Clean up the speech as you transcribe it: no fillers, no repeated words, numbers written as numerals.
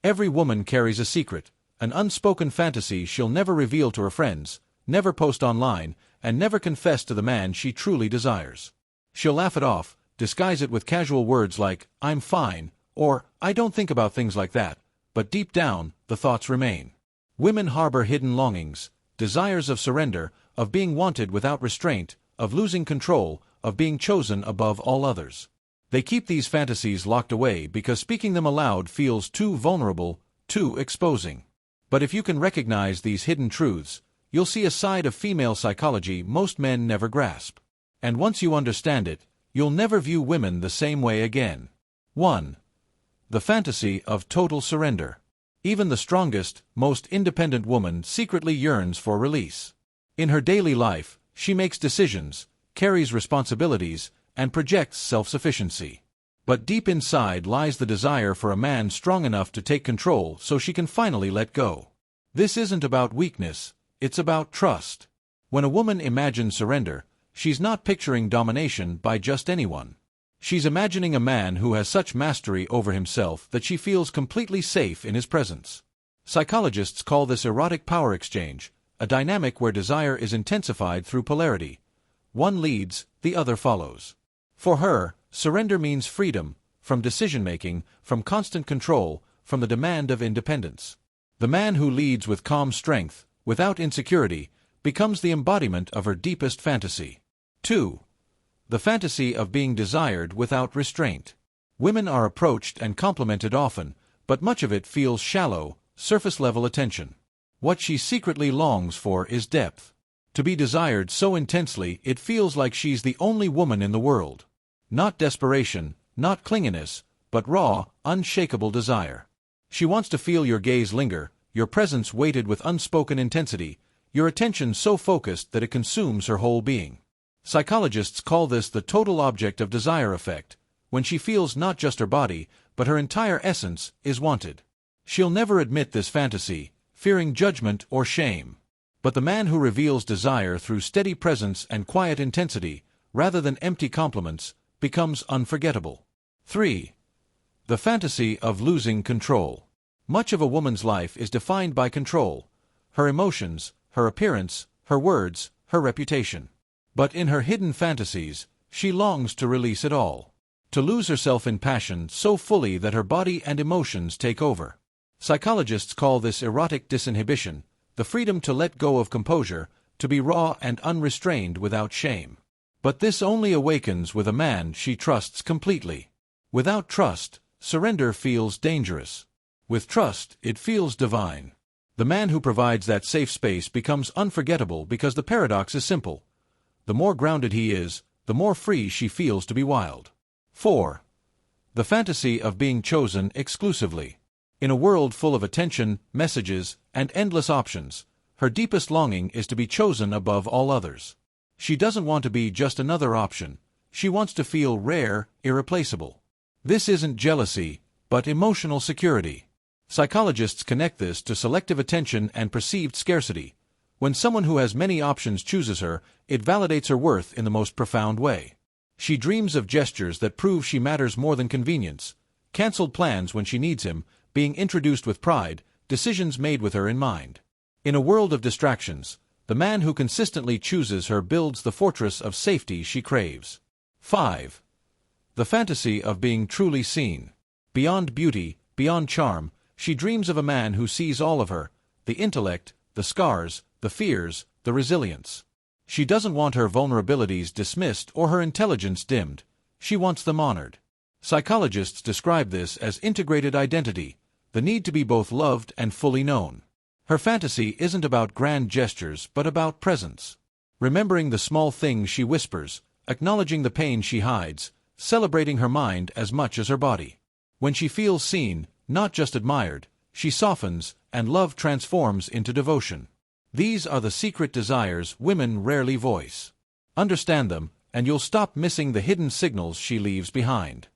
Every woman carries a secret, an unspoken fantasy she'll never reveal to her friends, never post online, and never confess to the man she truly desires. She'll laugh it off, disguise it with casual words like, "I'm fine," or "I don't think about things like that," but deep down, the thoughts remain. Women harbor hidden longings, desires of surrender, of being wanted without restraint, of losing control, of being chosen above all others. They keep these fantasies locked away because speaking them aloud feels too vulnerable, too exposing. But if you can recognize these hidden truths, you'll see a side of female psychology most men never grasp. And once you understand it, you'll never view women the same way again. 1. The fantasy of total surrender. Even the strongest, most independent woman secretly yearns for release. In her daily life, she makes decisions, carries responsibilities, and projects self-sufficiency. But deep inside lies the desire for a man strong enough to take control so she can finally let go. This isn't about weakness, it's about trust. When a woman imagines surrender, she's not picturing domination by just anyone. She's imagining a man who has such mastery over himself that she feels completely safe in his presence. Psychologists call this erotic power exchange, a dynamic where desire is intensified through polarity. One leads, the other follows. For her, surrender means freedom, from decision-making, from constant control, from the demand of independence. The man who leads with calm strength, without insecurity, becomes the embodiment of her deepest fantasy. 2. The fantasy of being desired without restraint. Women are approached and complimented often, but much of it feels shallow, surface-level attention. What she secretly longs for is depth. To be desired so intensely it feels like she's the only woman in the world. Not desperation, not clinginess, but raw, unshakable desire. She wants to feel your gaze linger, your presence weighted with unspoken intensity, your attention so focused that it consumes her whole being. Psychologists call this the total object of desire effect, when she feels not just her body, but her entire essence is wanted. She'll never admit this fantasy, fearing judgment or shame. But the man who reveals desire through steady presence and quiet intensity, rather than empty compliments, becomes unforgettable. 3. The fantasy of losing control. Much of a woman's life is defined by control: her emotions, her appearance, her words, her reputation. But in her hidden fantasies, she longs to release it all. To lose herself in passion so fully that her body and emotions take over. Psychologists call this erotic disinhibition, the freedom to let go of composure, to be raw and unrestrained without shame. But this only awakens with a man she trusts completely. Without trust, surrender feels dangerous. With trust, it feels divine. The man who provides that safe space becomes unforgettable because the paradox is simple. The more grounded he is, the more free she feels to be wild. 4. The fantasy of being chosen exclusively. In a world full of attention, messages, and endless options, her deepest longing is to be chosen above all others. She doesn't want to be just another option. She wants to feel rare, irreplaceable. This isn't jealousy, but emotional security. Psychologists connect this to selective attention and perceived scarcity. When someone who has many options chooses her, it validates her worth in the most profound way. She dreams of gestures that prove she matters more than convenience, canceled plans when she needs him, being introduced with pride, decisions made with her in mind. In a world of distractions, the man who consistently chooses her builds the fortress of safety she craves. 5. The fantasy of being truly seen. Beyond beauty, beyond charm, she dreams of a man who sees all of her, the intellect, the scars, the fears, the resilience. She doesn't want her vulnerabilities dismissed or her intelligence dimmed. She wants them honored. Psychologists describe this as integrated identity, the need to be both loved and fully known. Her fantasy isn't about grand gestures but about presence. Remembering the small things she whispers, acknowledging the pain she hides, celebrating her mind as much as her body. When she feels seen, not just admired, she softens, and love transforms into devotion. These are the secret desires women rarely voice. Understand them, and you'll stop missing the hidden signals she leaves behind.